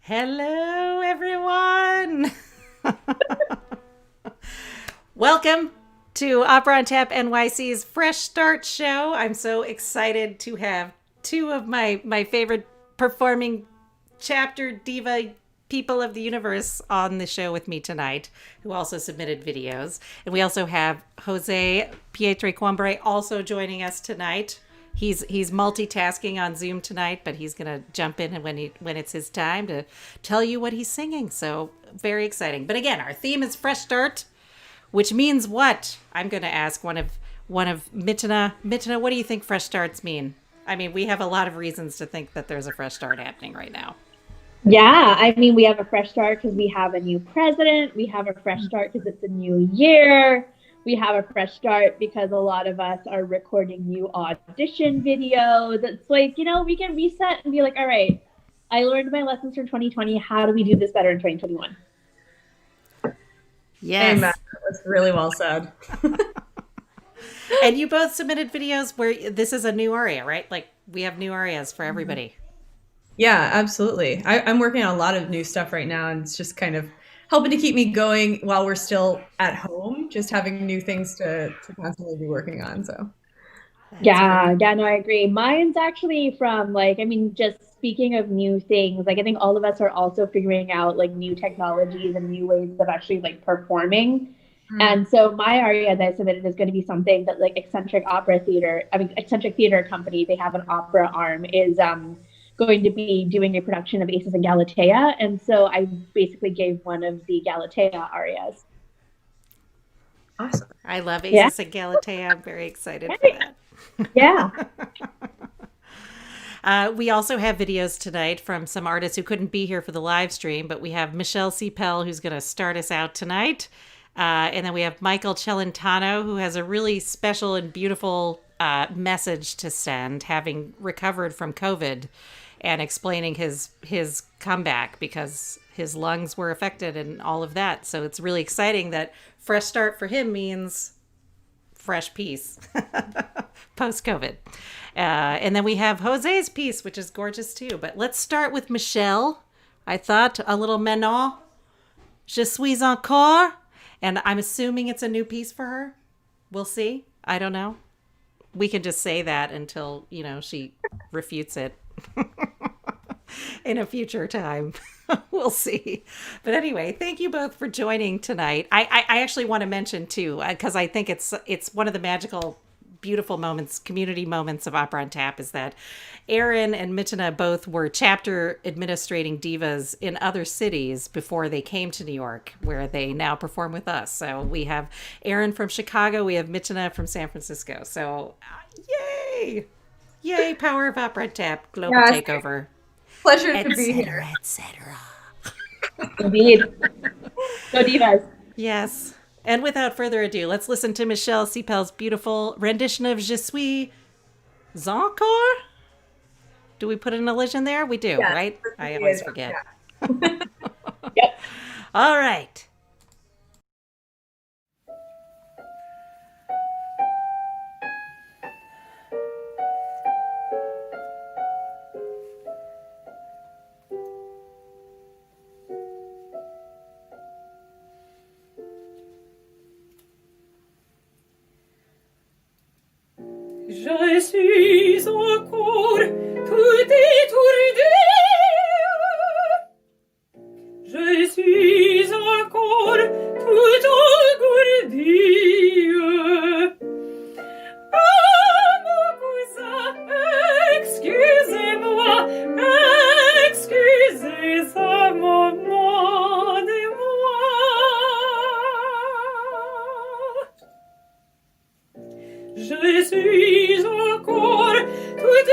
Hello, everyone. Welcome to Opera on Tap NYC's Fresh Start Show. I'm so excited to have two of my favorite performing chapter diva people of the universe on the show with me tonight, who also submitted videos. And we also have Jose Pietre-Quambre also joining us tonight. He's multitasking on Zoom tonight, but he's gonna jump in when it's his time to tell you what he's singing. So very exciting. But again, our theme is Fresh Start, which means what? I'm gonna ask one of Mitana. Mitana, what do you think fresh starts mean? I mean, we have a lot of reasons to think that there's a fresh start happening right now. Yeah, I mean, we have a fresh start because we have a new president. We have a fresh start because it's a new year. We have a fresh start because a lot of us are recording new audition videos. It's like, we can reset and be like, all right, I learned my lessons from 2020. How do we do this better in 2021? Yes. Amen. That was really well said. And you both submitted videos where this is a new aria, right? Like we have new arias for everybody. Yeah, absolutely. I'm working on a lot of new stuff right now, and it's just kind of helping to keep me going while we're still at home, just having new things to constantly be working on. So Yeah, no, I agree. Mine's actually from just speaking of new things, I think all of us are also figuring out new technologies and new ways of actually performing. And so my aria that I submitted is going to be something that Eccentric Theater Company, they have an opera arm, is going to be doing a production of Aces and Galatea. And so I basically gave one of the Galatea arias. Awesome. I love Aces and Galatea. I'm very excited for that. Yeah. We also have videos tonight from some artists who couldn't be here for the live stream, but we have Michelle Cipel, who's going to start us out tonight. And then we have Michael Celentano, who has a really special and beautiful message to send, having recovered from COVID and explaining his comeback because his lungs were affected and all of that. So it's really exciting that fresh start for him means fresh piece post-COVID. And then we have Jose's piece, which is gorgeous too. But let's start with Michelle. I thought a little Manon, Je suis encore. And I'm assuming it's a new piece for her. We'll see. I don't know. We can just say that until, she refutes it in a future time. We'll see. But anyway, thank you both for joining tonight. I actually want to mention too, because I think it's one of the magical, beautiful moments, community moments of Opera on Tap, is that Aaron and Mitana both were chapter administrating divas in other cities before they came to New York, where they now perform with us. So we have Aaron from Chicago, we have Mitana from San Francisco. So yay, power of Opera on Tap, global takeover. Pleasure to be here. Etc. Indeed. Go divas. Yes. And without further ado, let's listen to Michelle Cipel's beautiful rendition of Je suis encore. Do we put an elision there? We do, right? I always forget. Yeah. Yep. All right. Je suis encore tout étourdi. Je suis encore tout engourdi. Ah, mon cousin, excusez-moi, excusez un moment de moi. Je suis encore tout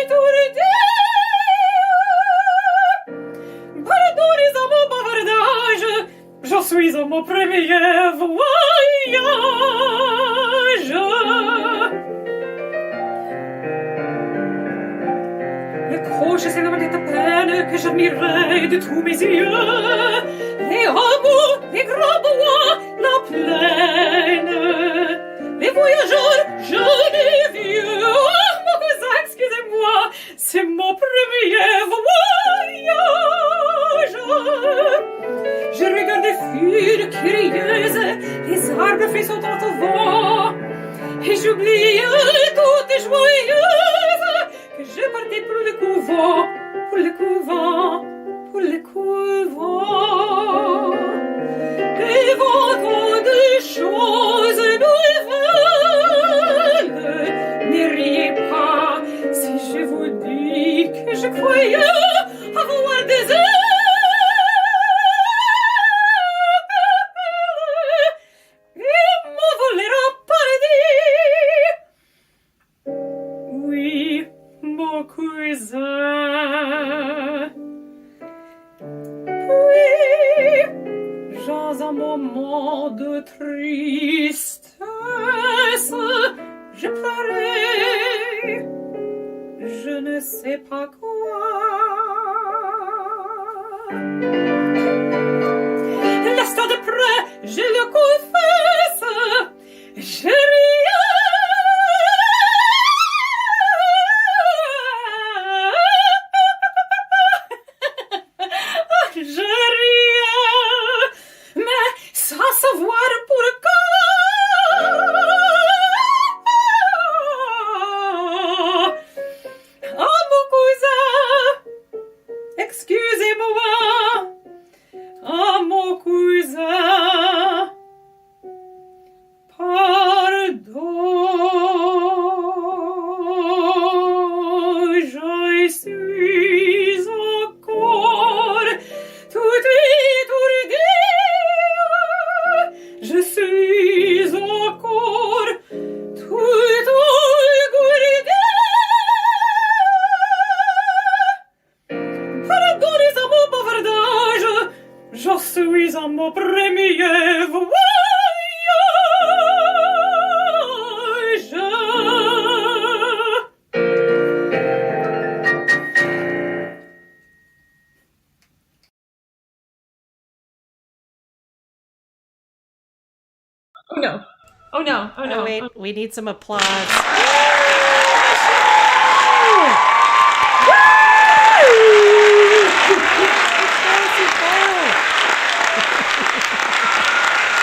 étourdi. Pardonnez à mon bavardage, j'en suis à mon premier voyage. Le croche, c'est la peine que j'admirais de tous mes yeux. Les rameaux, les grands bois, la plaine. Les voyageurs, jeunes et vieux. Oh, mon cousin, excusez-moi, c'est mon premier voyage. Je regarde les filles curieuses, les arbres frissonnent au vent, et j'oubliais toutes joyeuses que je partais pour le couvent, pour le couvent, pour le couvent. Devant tant de choses nouvelles, ne riez pas si je vous dis que je croyais avoir des ailes. Un moment de tristesse, je pleurais, je ne sais pas quoi. L'instant d'après, je le confesse, je riais. Savoir pourquoi. Oh mon cousin, excusez-moi. Oh mon cousin, pardon. Je suis encore tout étourdi. Je suis encore tout engourdie. Pardonnez à mon bavardage, je suis à mon premier voyage. Oh no. Oh no. Oh no. Oh, wait, we need some applause.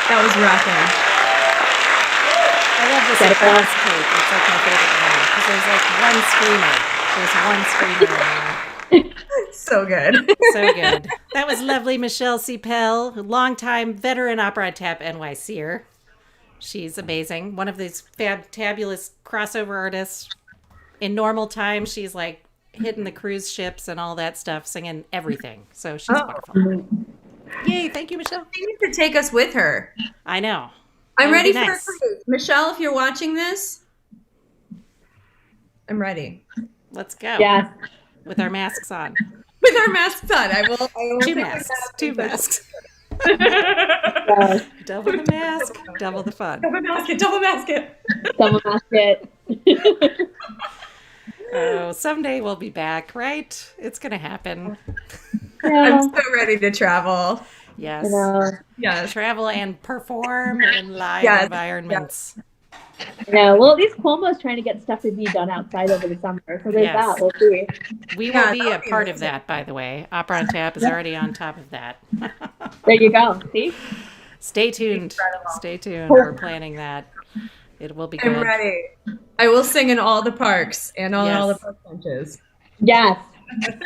That was rocking. I love this applause tape. It's like my favorite one because there's like one screamer. There's one screamer in there. So good. So good. That was lovely Michelle C. Pell, longtime veteran Opera on Tap NYCer. She's amazing. One of these fabulous crossover artists. In normal time, she's like hitting the cruise ships and all that stuff, singing everything. So she's wonderful. Yay, thank you, Michelle. She needs to take us with her. I know. I'm ready for nice. a cruise. Michelle, if you're watching this, I'm ready. Let's go. Yeah. With our masks on. With our masks on. I will Two masks. Two masks. Yeah. Double the mask, double the fun. Double basket, double basket. Double basket. Oh, someday we'll be back, right? It's going to happen. Yeah. I'm so ready to travel. Yes. I know. Yes. Travel and perform in live Yes. environments. Yeah. Well, at least Cuomo's trying to get stuff to be done outside over the summer. So there's Yes. that. We'll see. We Yeah, will be a that'll be part of amazing. that, by the way. Opera on Tap is already on top of that. There you go. See? Stay tuned. Incredible. Stay tuned. We're planning that. It will be good. I'm ready. I will sing in all the parks and on all the Yes. park benches. Yes.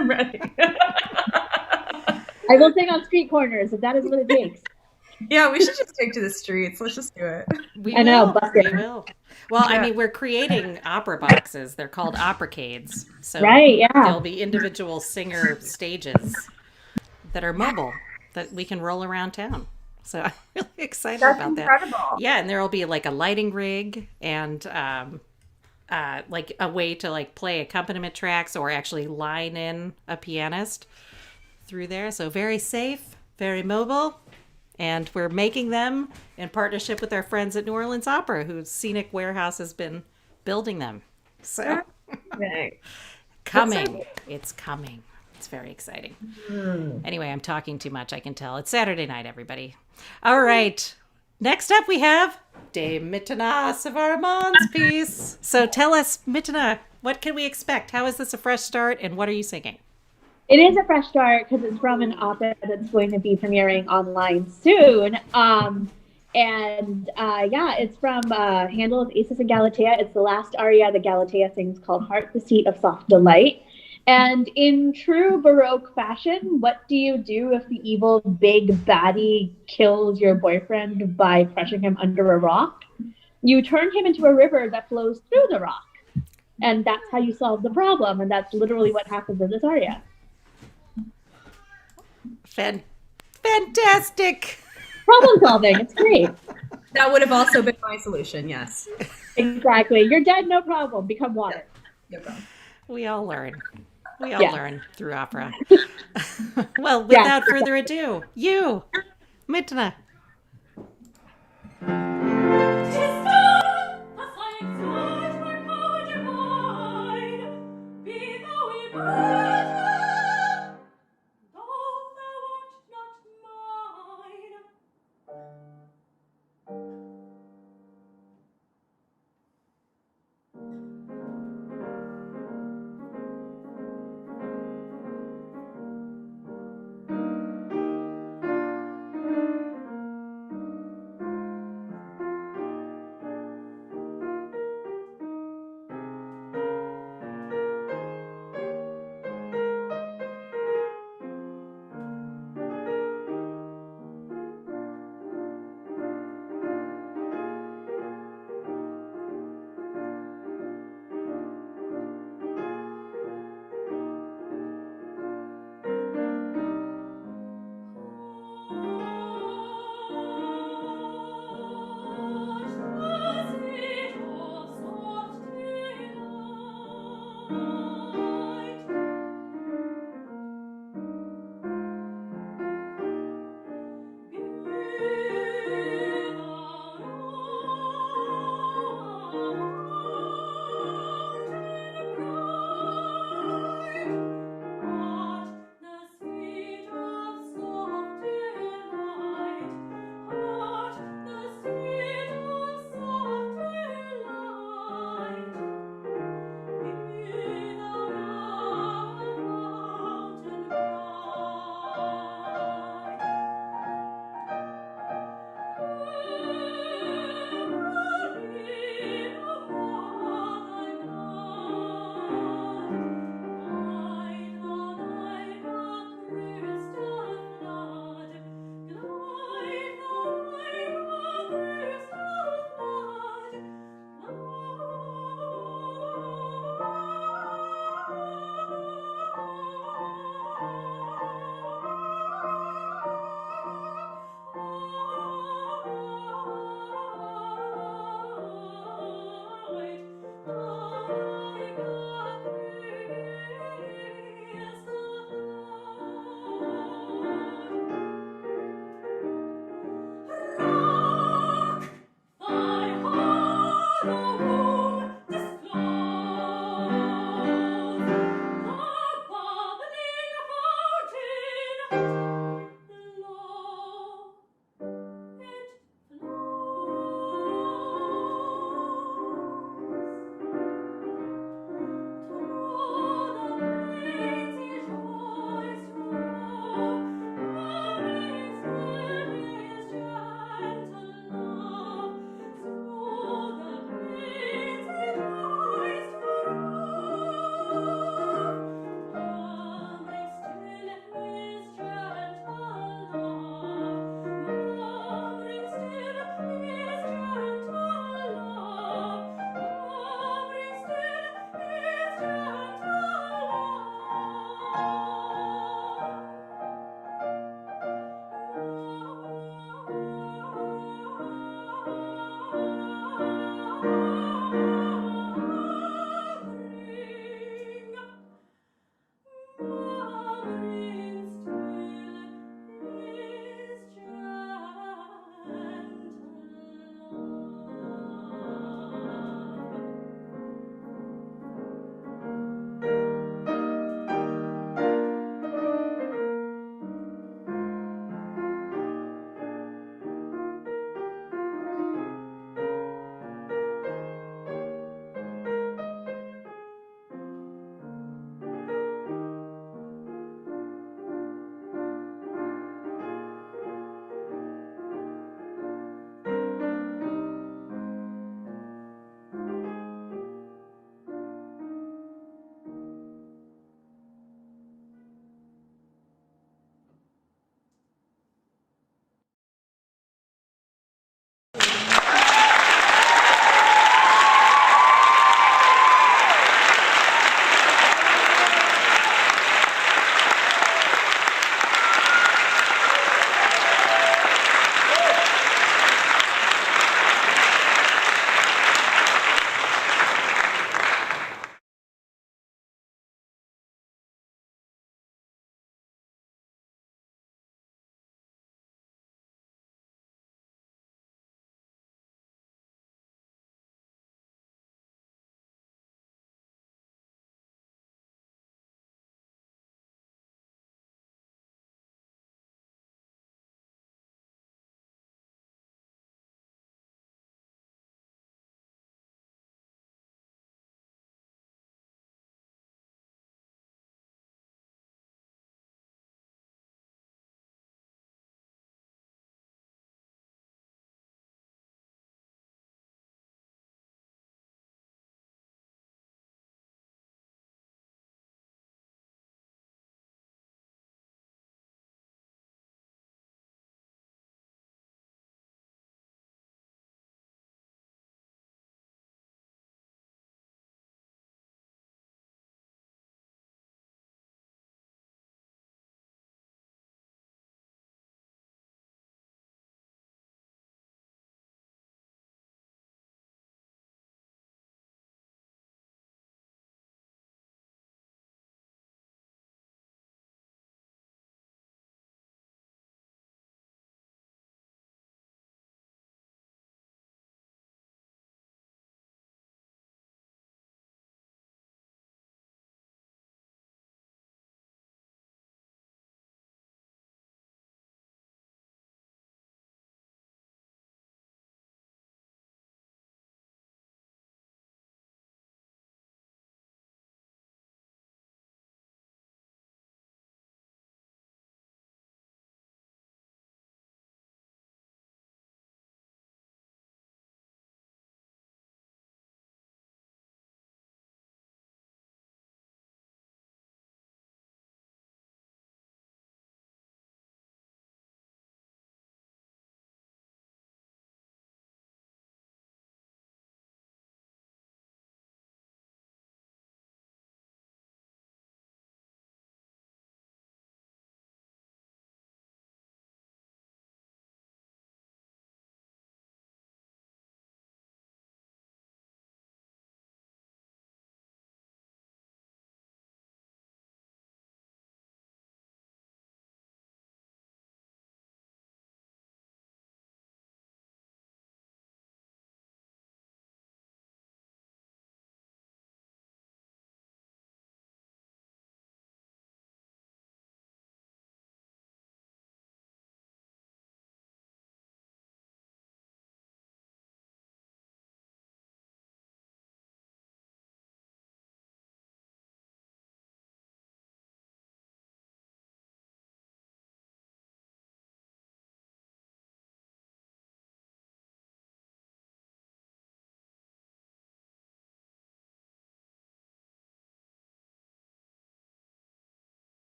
I'm ready. I will sing on street corners if that is what it takes. Yeah, we should just take to the streets. Let's just do it. We I know, will. bust We it. will. Well, I Yeah. mean, we're creating opera boxes. They're called operacades. So Right, yeah. there'll be individual singer stages that are mobile that we can roll around town. So I'm really excited That's about incredible. that. Yeah, and there will be like a lighting rig and like a way to like play accompaniment tracks or actually line in a pianist through there. So very safe, very mobile. And we're making them in partnership with our friends at New Orleans Opera, whose Scenic Warehouse has been building them. So Right. coming. It's coming. It's very exciting. Anyway, I'm talking too much, I can tell. It's Saturday night, everybody. All right. Next up, we have Dame Mitana Savaramond's piece. So tell us, Mitana, what can we expect? How is this a fresh start, and what are you singing? It is a fresh start because it's from an opera that's going to be premiering online soon. Yeah, it's from Handel's Acis and Galatea. It's the last aria that Galatea sings called Heart, the Seat of Soft Delight. And in true Baroque fashion, what do you do if the evil big baddie kills your boyfriend by crushing him under a rock? You turn him into a river that flows through the rock. And that's how you solve the problem. And that's literally what happens in this aria. Fantastic. Problem solving. It's great. That would have also been my solution, yes. Exactly. You're dead, no problem. Become water. No problem. We all learn. We all learn through opera. Well, without further ado, you, Mitna.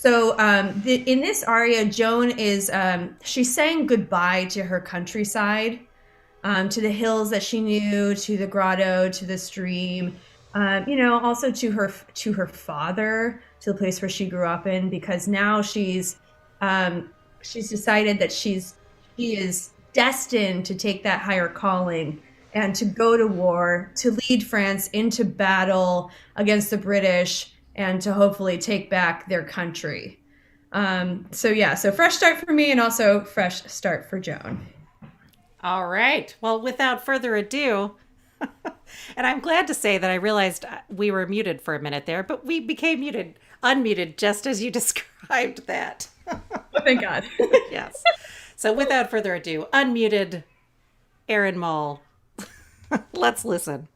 So in this aria, Joan is she's saying goodbye to her countryside, to the hills that she knew, to the grotto, to the stream, also to her father, to the place where she grew up in, because now she's decided that she is destined to take that higher calling and to go to war, to lead France into battle against the British, and to hopefully take back their country. So fresh start for me, and also fresh start for Joan. All right. Well, without further ado, and I'm glad to say that I realized we were muted for a minute there, but we became unmuted just as you described that. Oh, thank God. Yes. So without further ado, unmuted Erin Mull. Let's listen.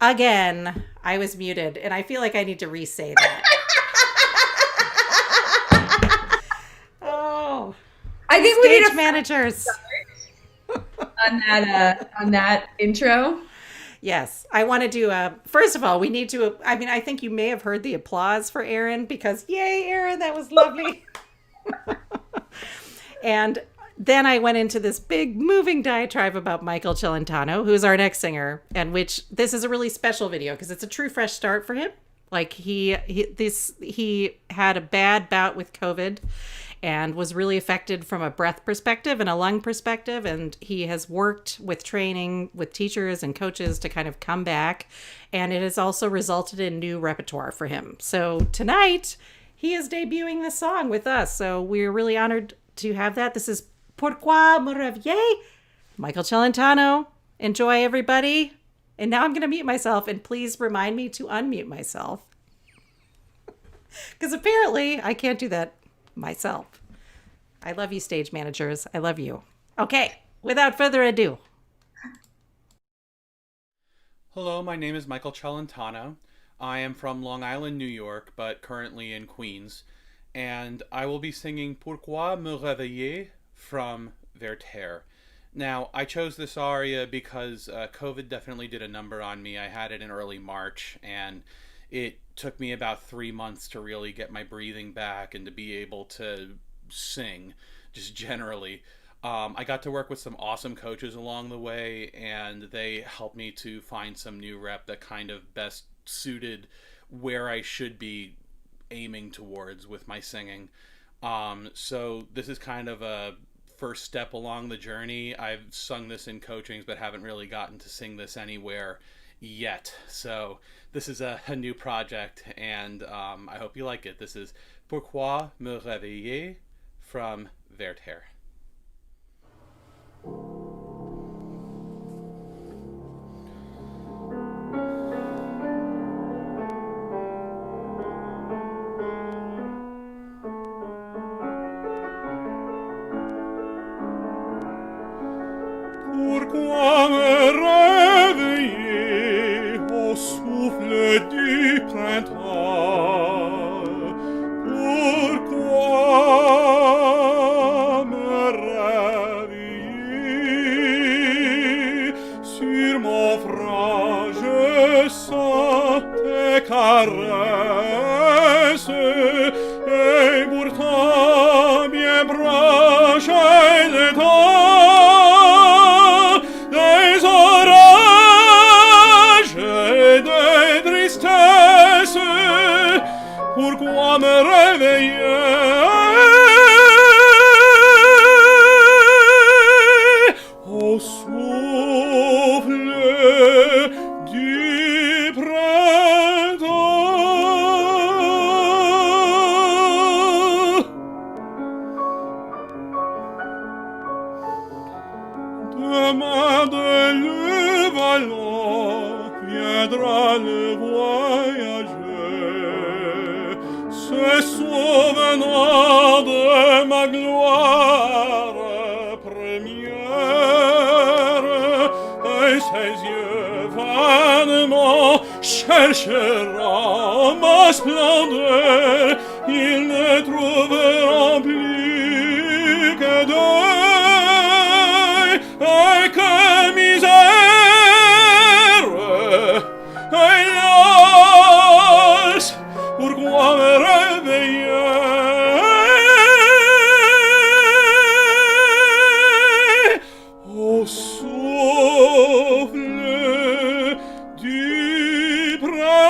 Again, I was muted, and I feel like I need to re-say that. Oh, I think we need stage managers. on that intro. Yes, I want to do first of all, we need to, I mean, I think you may have heard the applause for Erin because yay, Erin, that was lovely. And then I went into this big moving diatribe about Michael Celentano, who's our next singer, and which this is a really special video because it's a true fresh start for him. Like he had a bad bout with COVID and was really affected from a breath perspective and a lung perspective. And he has worked with training with teachers and coaches to kind of come back. And it has also resulted in new repertoire for him. So tonight he is debuting this song with us. So we're really honored to have that. This is Pourquoi me réveiller? Michael Celentano. Enjoy, everybody. And now I'm going to mute myself. And please remind me to unmute myself. Because apparently I can't do that myself. I love you, stage managers. I love you. Okay, without further ado. Hello, my name is Michael Celentano. I am from Long Island, New York, but currently in Queens. And I will be singing Pourquoi me réveiller from Werther. Now, I chose this aria because COVID definitely did a number on me. I had it in early March, and it took me about 3 months to really get my breathing back and to be able to sing, just generally. I got to work with some awesome coaches along the way, and they helped me to find some new rep that kind of best suited where I should be aiming towards with my singing. So this is kind of a first step along the journey. I've sung this in coachings, but haven't really gotten to sing this anywhere yet. So this is a new project, and I hope you like it. This is Pourquoi me réveiller from Werther. Pourquoi me réveiller au souffle du printemps? Pourquoi me réveiller? Sur mon front je sens tes caresses, et pourtant bien proche le temps des orages et des tristesses. Pourquoi me réveiller au souffle du printemps? Demain de le vallon viendra le voyager, se souvenant de ma gloire première, et ses yeux vainement chercheront ma splendeur. Ils ne trouveront plus que deuil et que misère et lasse. Pourquoi me réveiller au souffle du printemps?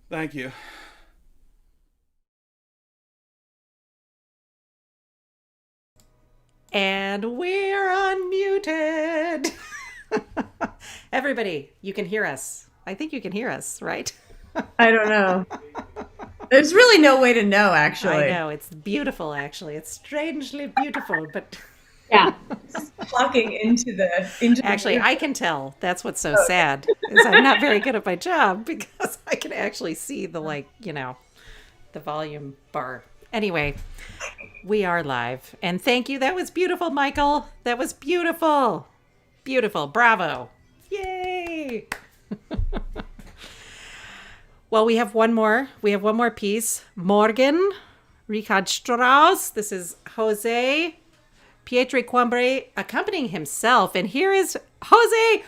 Thank you. And we're unmuted. Everybody, you can hear us. I think you can hear us, right? I don't know. There's really no way to know, actually. I know. It's beautiful, actually. It's strangely beautiful, but Yeah. Talking into actually, I can tell. That's what's so sad, is I'm not very good at my job because I can actually see the, the volume bar. Anyway, we are live. And thank you. That was beautiful, Michael. That was beautiful. Beautiful. Bravo. Yay. Well, we have one more. We have one more piece. Morgen, Richard Strauss. This is Jose Pietri Quambre accompanying himself. And here is Jose.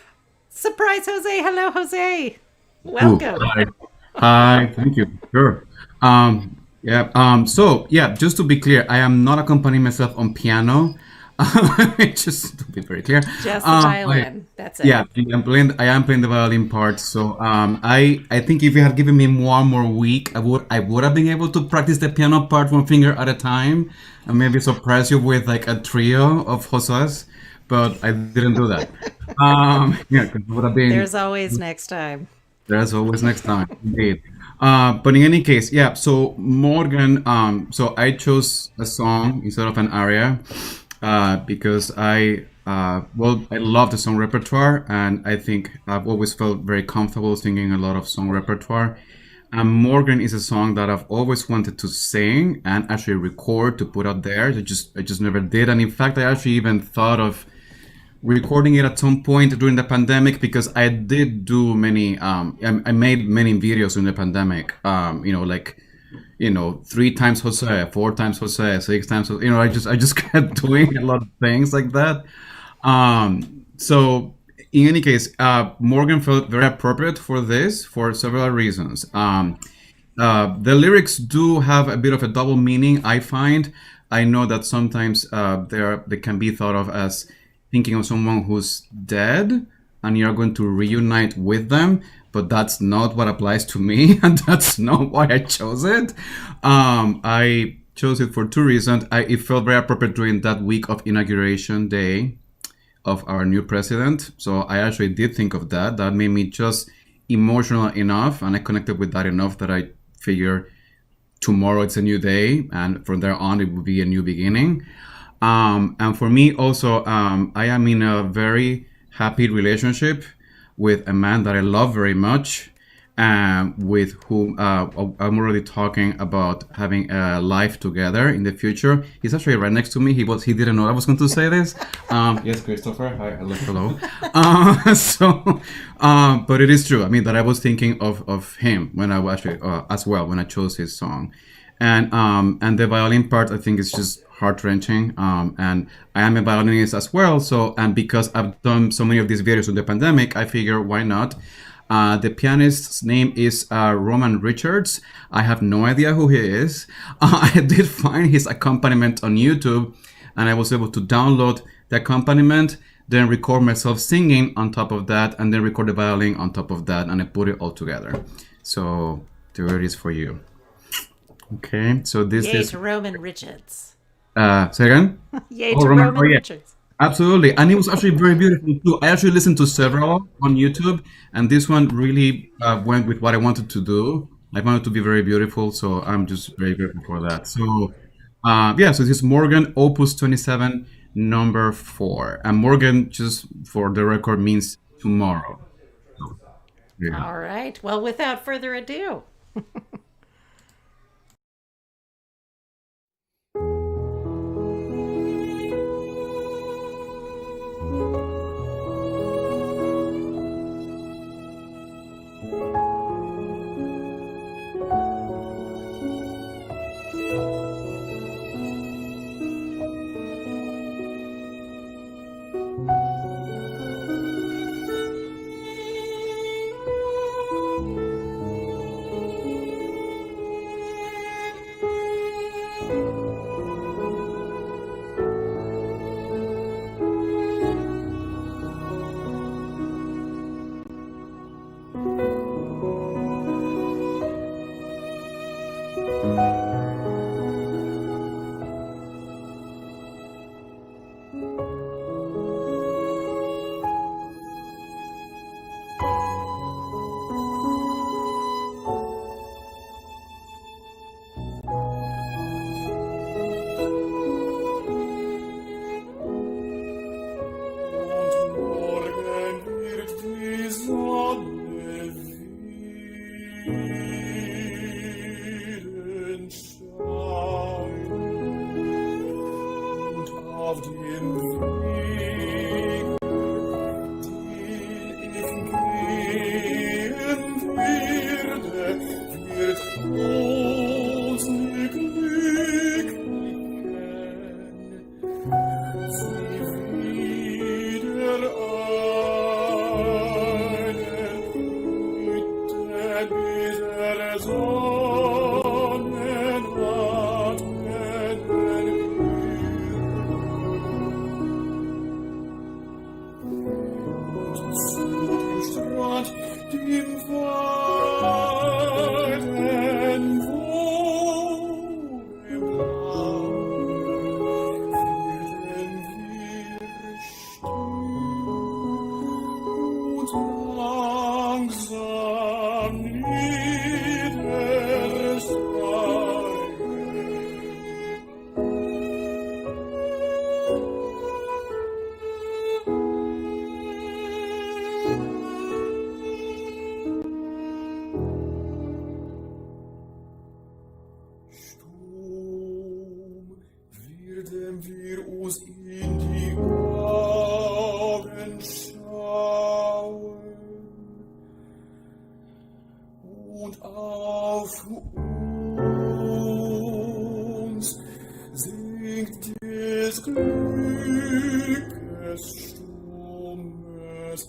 Surprise, Jose. Hello, Jose. Welcome. Ooh, hi. Hi, thank you. Sure. So just to be clear, I am not accompanying myself on piano. Just to be very clear. Just the violin. That's it. Yeah, I am playing the violin part. So I think if you had given me one more week, I would have been able to practice the piano part one finger at a time and maybe surprise you with like a trio of Jose's, but I didn't do that. 'Cause it would have been. There's always next time. There's always next time, indeed. But in any case, so Morgan, so I chose a song instead of an aria because I love the song repertoire, and I think I've always felt very comfortable singing a lot of song repertoire. And Morgan is a song that I've always wanted to sing and actually record to put out there. I just never did. And in fact, I actually even thought of recording it at some point during the pandemic because I did do many I made many videos during the pandemic. Like 3 times Jose, 4 times Jose, 6 times Jose. I just kept doing a lot of things like that. So in any case, Morgan felt very appropriate for this for several reasons. The lyrics do have a bit of a double meaning, I find. I know that sometimes they can be thought of as thinking of someone who's dead and you're going to reunite with them, but that's not what applies to me, and that's not why I chose it. I chose it for 2 reasons. It felt very appropriate during that week of inauguration day of our new president. So I actually did think of that. That made me just emotional enough, and I connected with that enough that I figure tomorrow it's a new day, and from there on it will be a new beginning. And for me also, I am in a very happy relationship with a man that I love very much, with whom I'm already talking about having a life together in the future. He's actually right next to me. He didn't know I was going to say this. Yes, Christopher. Hi, hello. But it is true. I mean, that I was thinking of him when I was actually as well when I chose his song, and the violin part I think is just heart-wrenching, and I am a violinist as well, so, and because I've done so many of these videos on the pandemic, I figure why not. The pianist's name is Roman Richards. I have no idea who he is. I did find his accompaniment on YouTube, and I was able to download the accompaniment, then record myself singing on top of that, and then record the violin on top of that, and I put it all together. So there it is for you. Okay, so this Yay is to Roman Richards. Say again? Yay to Roman yeah. Richards. Absolutely. And it was actually very beautiful too. I actually listened to several on YouTube, and this one really went with what I wanted to do. I wanted to be very beautiful, so I'm just very grateful for that. So, so this is Morgan, Opus 27, number 4. And Morgan, just for the record, means tomorrow. So, yeah. All right. Well, without further ado. in die Augen schauen und auf uns sinkt des Glückes stummes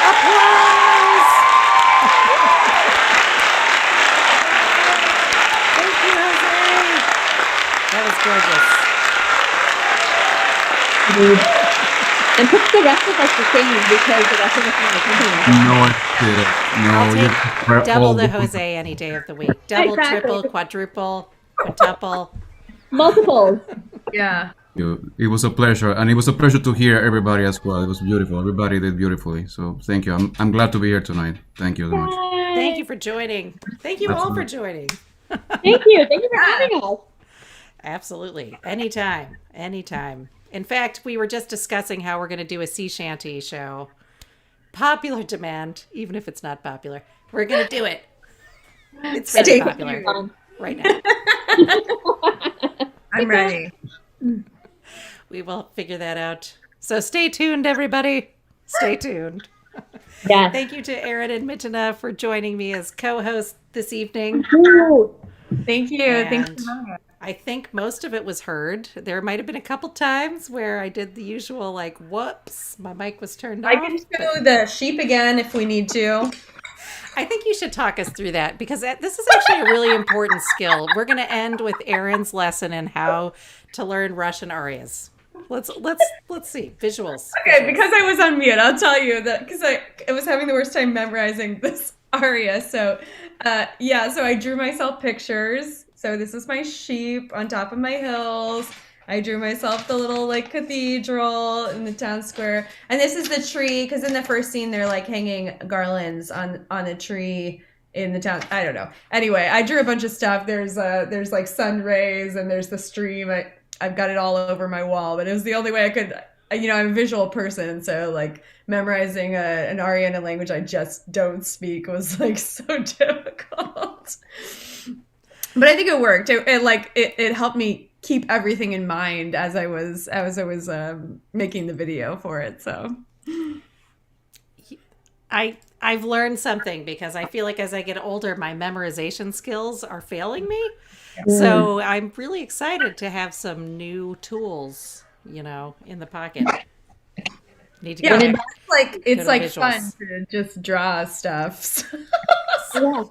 Applause! Thank you, Jose. That was gorgeous. And puts the rest of us to shame because the rest of us are like, No, I did it. No, I'll you take double all the the- Jose any day of the week. Double, Exactly. triple, quadruple, quintuple. multiples. Yeah. It was a pleasure, and it was a pleasure to hear everybody as well. It was beautiful. Everybody did beautifully. So thank you. I'm glad to be here tonight. Thank you so much. Thank you for joining. Thank you all for joining. Thank you. Thank you for having us. Absolutely. Anytime. Anytime. In fact, we were just discussing how we're going to do a sea shanty show. Popular demand, even if it's not popular. We're going to do it. It's very Stay popular tuned. right now. I'm ready. We will figure that out. So stay tuned, everybody. Stay tuned. Yes. Thank you to Erin and Mitana for joining me as co-host this evening. Ooh. Thank you. Thanks And for having us. I think most of it was heard. There might have been a couple times where I did the usual, like, whoops, my mic was turned I off. can show the sheep again if we need to. I think you should talk us through that because this is actually a really important skill. We're going to end with Erin's lesson in how to learn Russian arias. Let's see visuals. Okay, Visuals. because I was on mute, I'll tell you that because I was having the worst time memorizing this aria. So, so I drew myself pictures. So this is my sheep on top of my hills. I drew myself the little like cathedral in the town square, and this is the tree because in the first scene they're like hanging garlands on a tree in the town. I don't know. Anyway, I drew a bunch of stuff. There's like sun rays and there's the stream. I've got it all over my wall, but it was the only way I could. I'm a visual person, so like memorizing an aria in a language I just don't speak was like so difficult. But I think it worked. It helped me keep everything in mind as I was making the video for it. So I've learned something because I feel like as I get older, my memorization skills are failing me. So I'm really excited to have some new tools, in the pocket. Need to go back. it's Go to like visuals. fun to just draw stuff. Yeah.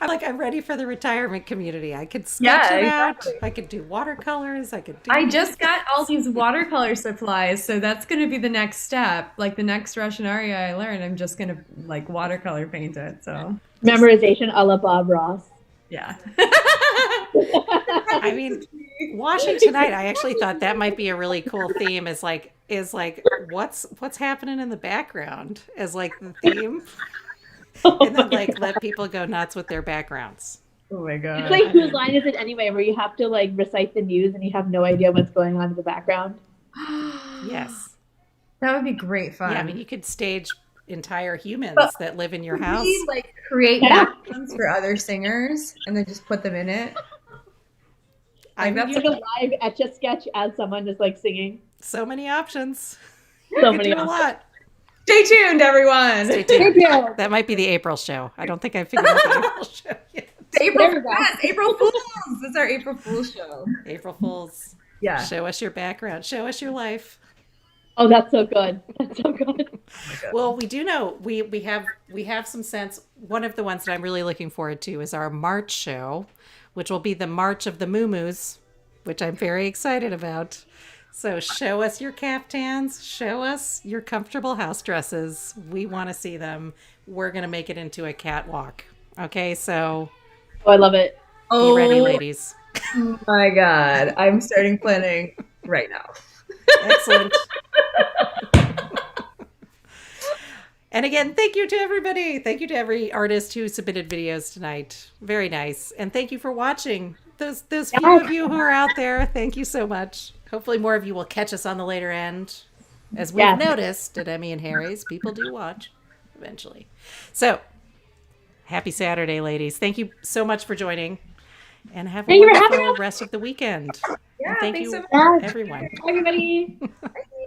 I'm ready for the retirement community. I could sketch it exactly. out. I could do watercolors. I could do. I just got all these watercolor supplies, so that's going to be the next step. Like the next Russian aria I learn, I'm just going to like watercolor paint it. So Memorization a la Bob Ross. yeah. I mean, watching tonight, I actually thought that might be a really cool theme. Is what's happening in the background as like the theme, and then like let people go nuts with their backgrounds. Oh my god. It's like whose line is it anyway? Where you have to like recite the news and you have no idea what's going on in the background. Yes. That would be great fun. Yeah, I mean, you could stage entire humans that live in your Could house. we, like create Yeah. backgrounds for other singers and then just put them in it. I Like, mean, that's Like a live etch a sketch as someone just like singing. so many options. So You many could do a options. lot. Stay tuned, everyone. Stay Thank tuned. you. That might be the April show. I don't think I figured out the April show yet. April, There we go. yes, April Fools. This is our April Fools show. April Fools. Yeah. Show us your background. Show us your life. Oh, that's so good. That's so good. Well, we do know we have some sense. One of the ones that I'm really looking forward to is our March show, which will be the March of the Moo-Moos, which I'm very excited about. So show us your caftans, show us your comfortable house dresses. We want to see them. We're going to make it into a catwalk. Okay, so Oh, I love it. be ready, ladies. My God, I'm starting planning right now. Excellent. And again, thank you to everybody. Thank you to every artist who submitted videos tonight. Very nice. And thank you for watching. Those few of you who are out there, thank you so much. Hopefully more of you will catch us on the later end. As we've noticed at Emmy and Harry's, people do watch eventually. So, happy Saturday, ladies. Thank you so much for joining. And have a wonderful rest of the weekend. Yeah, and thank thanks you, so much. everyone. Everybody. Bye.